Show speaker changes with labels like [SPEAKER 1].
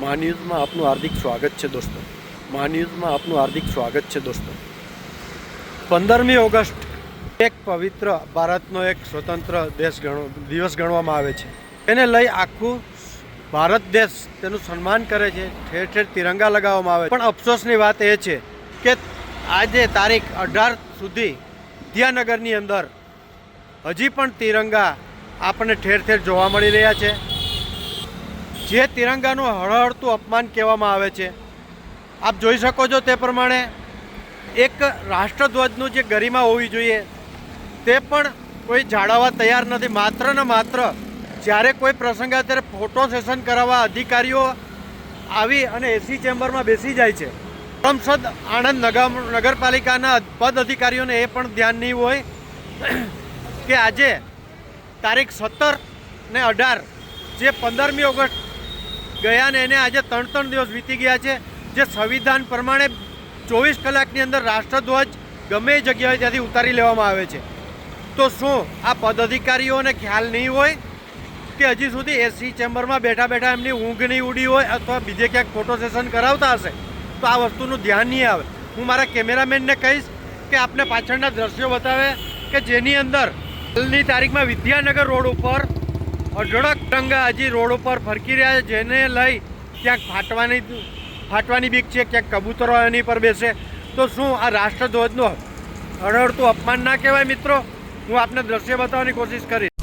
[SPEAKER 1] મહાન્યૂઝમાં આપનું હાર્દિક સ્વાગત છે દોસ્તો. મહાન્યૂઝમાં આપનું હાર્દિક સ્વાગત છે દોસ્તો. 15મી ઓગસ્ટ એક પવિત્ર ભારતનો એક સ્વતંત્ર દિવસ ગણવામાં આવે છે. તેને લઈ આખું ભારત દેશ તેનું સન્માન કરે છે. ઠેર ઠેર તિરંગા લગાવવામાં આવે છે. પણ અફસોસની વાત એ છે કે આજે તારીખ 18 સુધી વિદ્યાનગરની અંદર હજી પણ તિરંગા આપણને ઠેર ઠેર જોવા મળી રહ્યા છે. જે તિરંગાનું હળહળતું અપમાન કહેવામાં આવે છે. આપ જોઈ શકો છો તે પ્રમાણે એક રાષ્ટ્રધ્વજનું જે ગરિમા હોવી જોઈએ તે પણ કોઈ જાળવવા તૈયાર નથી. માત્ર ને માત્ર જ્યારે કોઈ પ્રસંગ આવે ત્યારે ફોટો સેશન કરાવવા અધિકારીઓ આવી અને એસી ચેમ્બરમાં બેસી જાય છે. કરમસદ આણંદ નગરપાલિકાના પદ અધિકારીઓને એ પણ ધ્યાન નહીં હોય કે આજે તારીખ 17 ને 18 જે 15મી ઓગસ્ટ ગયા ને એને આજે 3 દિવસ વીતી ગયા છે. જે સંવિધાન પ્રમાણે 24 કલાકની અંદર રાષ્ટ્રધ્વજ ગમે એ જગ્યાએ ત્યાંથી ઉતારી લેવામાં આવે છે. તો શું આ પદ અધિકારીઓને ખ્યાલ નહીં હોય કે હજી સુધી એસી ચેમ્બરમાં બેઠા બેઠા એમની ઊંઘ નહીં ઉડી હોય અથવા બીજે ક્યાંક ફોટો સેશન કરાવતા હશે તો આ વસ્તુનું ધ્યાન નહીં આવે. હું મારા કેમેરામેનને કહીશ કે આપને પાછળના દ્રશ્યો બતાવે કે જેની અંદર હાલની તારીખમાં વિદ્યાનગર રોડ ઉપર અઢળક તિરંગા હજી રોડ ઉપર ફરકી રહ્યા છે, જેને લઈ ક્યાંક ફાટવાની બીક છે, ક્યાંક કબૂતરો એની પર બેસે. તો શું આ રાષ્ટ્રધ્વજનું હળહળતું અપમાન ના કહેવાય મિત્રો? હું આપને દ્રશ્ય બતાવવાની કોશિશ કરીશ.